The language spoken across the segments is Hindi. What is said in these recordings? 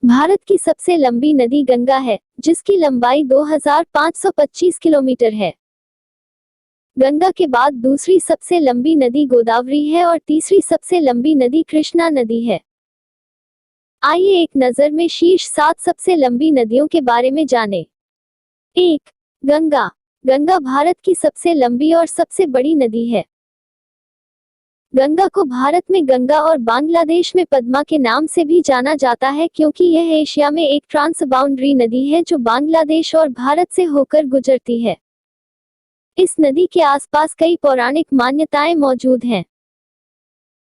भारत की सबसे लंबी नदी गंगा है, जिसकी लंबाई 2525 किलोमीटर है। गंगा के बाद दूसरी सबसे लंबी नदी गोदावरी है और तीसरी सबसे लंबी नदी कृष्णा नदी है। आइए एक नजर में शीर्ष 7 सबसे लंबी नदियों के बारे में जानें। 1. गंगा। गंगा भारत की सबसे लंबी और सबसे बड़ी नदी है। गंगा को भारत में गंगा और बांग्लादेश में पद्मा के नाम से भी जाना जाता है, क्योंकि यह एशिया में एक ट्रांस बाउंड्री नदी है जो बांग्लादेश और भारत से होकर गुजरती है। इस नदी के आसपास कई पौराणिक मान्यताएं मौजूद हैं।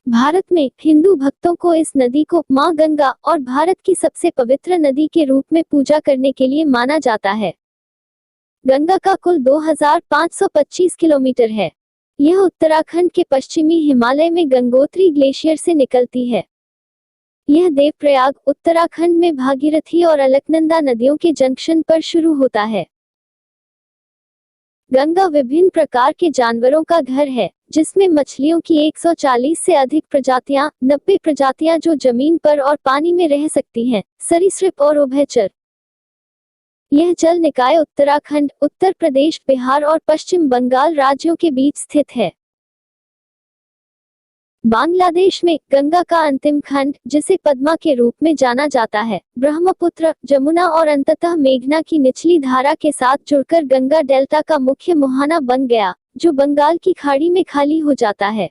भारत में हिंदू भक्तों को इस नदी को मां गंगा और भारत की सबसे पवित्र नदी के रूप में पूजा करने के लिए माना जाता है। गंगा का कुल 2525 किलोमीटर है। यह उत्तराखंड के पश्चिमी हिमालय में गंगोत्री ग्लेशियर से निकलती है। यह देवप्रयाग, उत्तराखंड में भागीरथी और अलकनंदा नदियों के जंक्शन पर शुरू होता है। गंगा विभिन्न प्रकार के जानवरों का घर है, जिसमें मछलियों की 140 से अधिक प्रजातियां, 90 प्रजातियां जो जमीन पर और पानी में रह सकती हैं, सरीसृप और उभयचर। यह जल निकाय उत्तराखंड, उत्तर प्रदेश, बिहार और पश्चिम बंगाल राज्यों के बीच स्थित है। बांग्लादेश में गंगा का अंतिम खंड, जिसे पद्मा के रूप में जाना जाता है, ब्रह्मपुत्र, जमुना और अंततः मेघना की निचली धारा के साथ जुड़कर गंगा डेल्टा का मुख्य मुहाना बन गया, जो बंगाल की खाड़ी में खाली हो जाता है।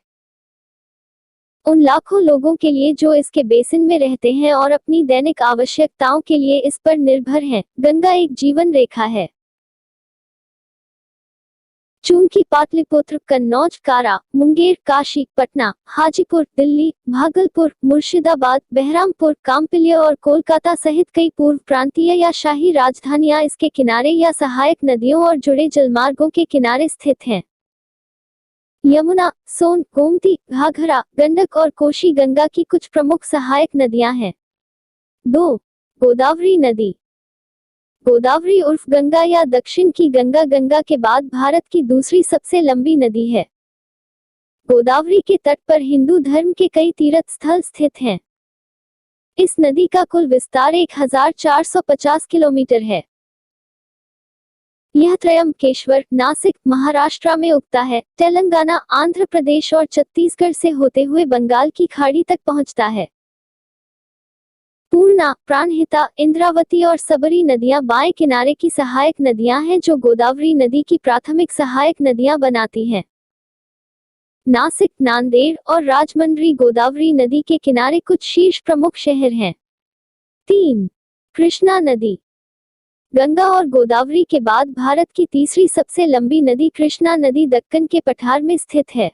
उन लाखों लोगों के लिए जो इसके बेसिन में रहते हैं और अपनी दैनिक आवश्यकताओं के लिए इस पर निर्भर हैं, गंगा एक जीवन रेखा है। चूंकि पाटलिपुत्र, कन्नौज, कारा, मुंगेर, काशी, पटना, हाजीपुर, दिल्ली, भागलपुर, मुर्शिदाबाद, बहरामपुर, काम्पिल्य और कोलकाता सहित कई पूर्व प्रांतीय या शाही राजधानियां इसके किनारे या सहायक नदियों और जुड़े जलमार्गों के किनारे स्थित हैं। यमुना, सोन, गोमती, घाघरा, गंडक और कोशी गंगा की कुछ प्रमुख सहायक नदियां हैं। 2. गोदावरी नदी। गोदावरी उर्फ गंगा या दक्षिण की गंगा, गंगा के बाद भारत की दूसरी सबसे लंबी नदी है। गोदावरी के तट पर हिंदू धर्म के कई तीर्थ स्थल स्थित हैं। इस नदी का कुल विस्तार 1450 किलोमीटर है। यह त्रयंबकेश्वर, नासिक, महाराष्ट्र में उगता है, तेलंगाना, आंध्र प्रदेश और छत्तीसगढ़ से होते हुए बंगाल की खाड़ी तक पहुंचता है। पूर्णा, प्राणहिता, इंद्रावती और सबरी नदियां बाएं किनारे की सहायक नदियां हैं जो गोदावरी नदी की प्राथमिक सहायक नदियां बनाती हैं। नासिक, नांदेड़ और राजमंड्री गोदावरी नदी के किनारे कुछ शीर्ष प्रमुख शहर हैं। 3. कृष्णा नदी। गंगा और गोदावरी के बाद भारत की तीसरी सबसे लंबी नदी कृष्णा नदी दक्कन के पठार में स्थित है।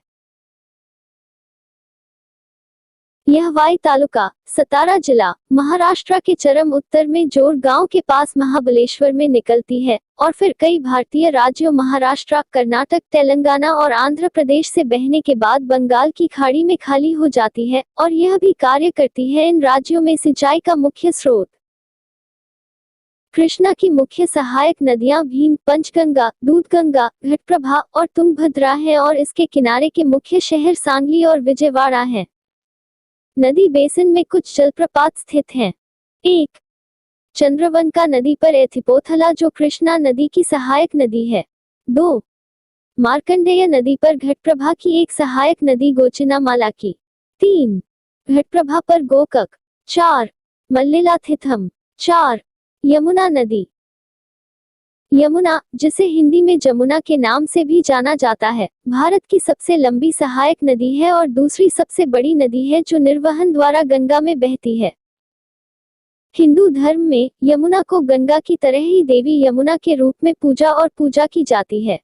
यह वाई तालुका, सतारा जिला, महाराष्ट्र के चरम उत्तर में जोर गांव के पास महाबलेश्वर में निकलती है और फिर कई भारतीय राज्यों महाराष्ट्र, कर्नाटक, तेलंगाना और आंध्र प्रदेश से बहने के बाद बंगाल की खाड़ी में खाली हो जाती है और यह भी कार्य करती है इन राज्यों में सिंचाई का मुख्य स्रोत। कृष्णा की मुख्य सहायक नदियां भीम, पंचगंगा, दूधगंगा, घटप्रभा और तुंगभद्रा हैं और इसके किनारे के मुख्य शहर सांगली और विजयवाड़ा हैं। नदी बेसिन में कुछ जलप्रपात स्थित हैं। 1. चंद्रवंका नदी पर एथिपोथला जो कृष्णा नदी की सहायक नदी है। 2. मार्कंडेय नदी पर घटप्रभा की एक सहायक नदी गोचिनामाला की। 3. घटप्रभा पर गोकक। 4. मल्लिलाथिथम। 4. यमुना नदी। यमुना, जिसे हिंदी में जमुना के नाम से भी जाना जाता है, भारत की सबसे लंबी सहायक नदी है और दूसरी सबसे बड़ी नदी है जो निर्वहन द्वारा गंगा में बहती है। हिंदू धर्म में यमुना को गंगा की तरह ही देवी यमुना के रूप में पूजा की जाती है।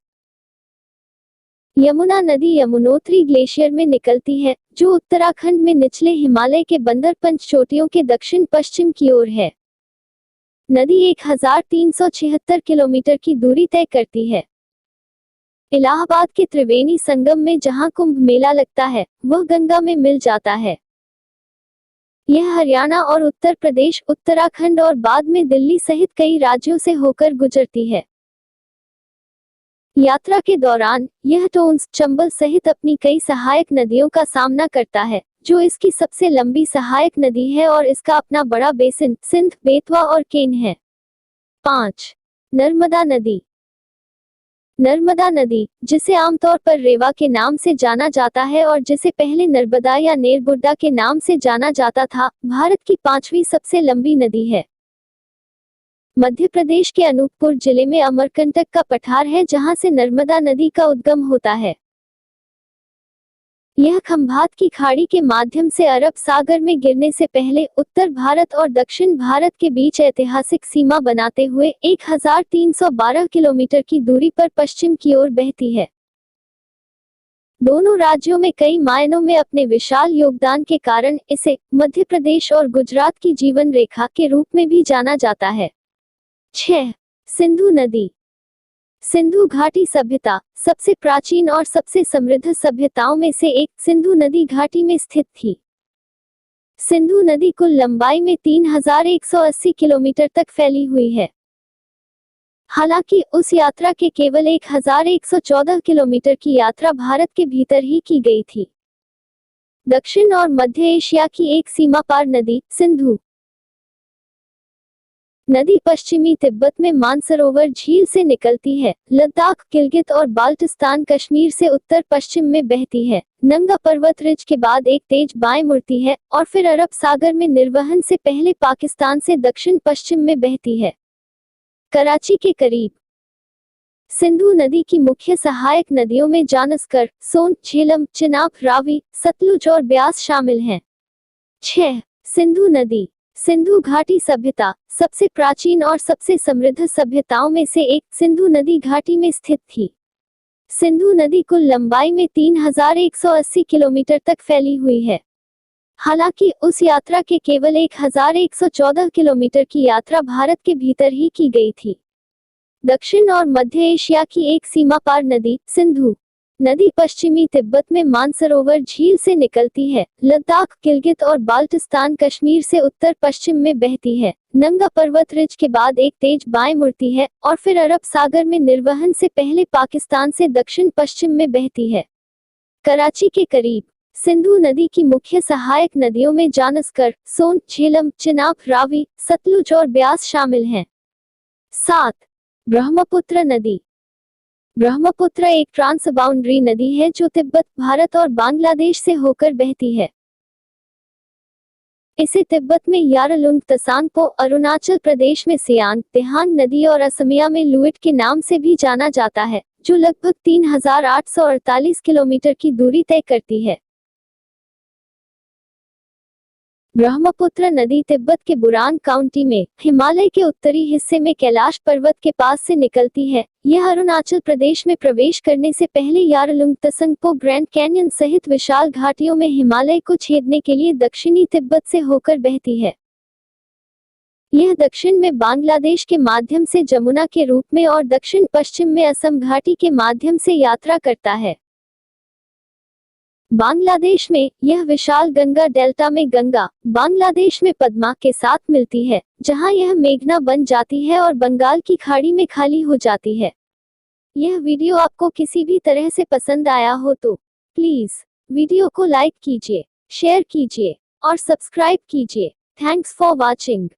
यमुना नदी यमुनोत्री ग्लेशियर में निकलती है, जो उत्तराखंड में निचले हिमालय के बंदरपंच चोटियों के दक्षिण पश्चिम की ओर है। नदी 1376 किलोमीटर की दूरी तय करती है। इलाहाबाद के त्रिवेणी संगम में जहां कुंभ मेला लगता है, वह गंगा में मिल जाता है। यह हरियाणा और उत्तर प्रदेश, उत्तराखंड और बाद में दिल्ली सहित कई राज्यों से होकर गुजरती है। यात्रा के दौरान यह टोन्स चंबल सहित अपनी कई सहायक नदियों का सामना करता है, जो इसकी सबसे लंबी सहायक नदी है और इसका अपना बड़ा बेसिन सिंध, बेतवा और केन है। 5. नर्मदा नदी। नर्मदा नदी, जिसे आमतौर पर रेवा के नाम से जाना जाता है और जिसे पहले नर्मदा या नेरबुड्डा के नाम से जाना जाता था, भारत की 5वीं सबसे लंबी नदी है। मध्य प्रदेश के अनूपपुर जिले में अमरकंटक का पठार है जहां से नर्मदा नदी का उद्गम होता है। यह खंभात की खाड़ी के माध्यम से अरब सागर में गिरने से पहले उत्तर भारत और दक्षिण भारत के बीच ऐतिहासिक सीमा बनाते हुए 1312 किलोमीटर की दूरी पर पश्चिम की ओर बहती है। दोनों राज्यों में कई मायनों में अपने विशाल योगदान के कारण इसे मध्य प्रदेश और गुजरात की जीवन रेखा के रूप में भी जाना जाता है। 6. सिंधु नदी। सिंधु घाटी सभ्यता, सबसे प्राचीन और सबसे समृद्ध सभ्यताओं में से एक, सिंधु नदी घाटी में स्थित थी। सिंधु नदी कुल लंबाई में 3180 किलोमीटर तक फैली हुई है। हालांकि उस यात्रा के केवल 1114 किलोमीटर की यात्रा भारत के भीतर ही की गई थी। दक्षिण और मध्य एशिया की एक सीमा पार नदी, सिंधु नदी पश्चिमी तिब्बत में मानसरोवर झील से निकलती है, लद्दाख, गिलगित और बाल्टिस्तान कश्मीर से उत्तर पश्चिम में बहती है, नंगा पर्वत रिज के बाद एक तेज बाएं मुड़ती है और फिर अरब सागर में निर्वहन से पहले पाकिस्तान से दक्षिण पश्चिम में बहती है। कराची के करीब। सिंधु नदी की मुख्य सहायक नदियों में जानस्कर, सोन, झेलम, चिनाब, रावी, सतलुज और ब्यास शामिल हैं। 6. सिंधु नदी। सिंधु घाटी सभ्यता, सबसे प्राचीन और सबसे समृद्ध सभ्यताओं में से एक, सिंधु नदी घाटी में स्थित थी। सिंधु नदी कुल लंबाई में 3180 किलोमीटर तक फैली हुई है। हालांकि उस यात्रा के केवल 1114 किलोमीटर की यात्रा भारत के भीतर ही की गई थी। दक्षिण और मध्य एशिया की एक सीमा पार नदी, सिंधु नदी पश्चिमी तिब्बत में मानसरोवर झील से निकलती है, लद्दाख, गिलगित और बाल्टिस्तान कश्मीर से उत्तर पश्चिम में बहती है, नंगा पर्वत रिज के बाद एक तेज बाएं मुड़ती है और फिर अरब सागर में निर्वहन से पहले पाकिस्तान से दक्षिण पश्चिम में बहती है। कराची के करीब। सिंधु नदी की मुख्य सहायक नदियों में जानस्कर, सोन, झेलम, चिनाब, रावी, सतलुज और ब्यास शामिल हैं। 7. ब्रह्मपुत्र नदी। ब्रह्मपुत्र एक ट्रांस बाउंड्री नदी है जो तिब्बत, भारत और बांग्लादेश से होकर बहती है। इसे तिब्बत में यारलुंग तसांगपो, अरुणाचल प्रदेश में सियांग, तेहांग नदी और असमिया में लुइट के नाम से भी जाना जाता है, जो लगभग 3848 किलोमीटर की दूरी तय करती है। ब्रह्मपुत्र नदी तिब्बत के बुरांग काउंटी में हिमालय के उत्तरी हिस्से में कैलाश पर्वत के पास से निकलती है। यह अरुणाचल प्रदेश में प्रवेश करने से पहले यारलुंग तसंगपो, ग्रैंड कैन्यन सहित विशाल घाटियों में हिमालय को छेदने के लिए दक्षिणी तिब्बत से होकर बहती है। यह दक्षिण में बांग्लादेश के माध्यम से जमुना के रूप में और दक्षिण पश्चिम में असम घाटी के माध्यम से यात्रा करता है। बांग्लादेश में यह विशाल गंगा डेल्टा में गंगा, बांग्लादेश में पद्मा के साथ मिलती है, जहां यह मेघना बन जाती है और बंगाल की खाड़ी में खाली हो जाती है। यह वीडियो आपको किसी भी तरह से पसंद आया हो तो प्लीज वीडियो को लाइक कीजिए, शेयर कीजिए और सब्सक्राइब कीजिए। Thanks for watching.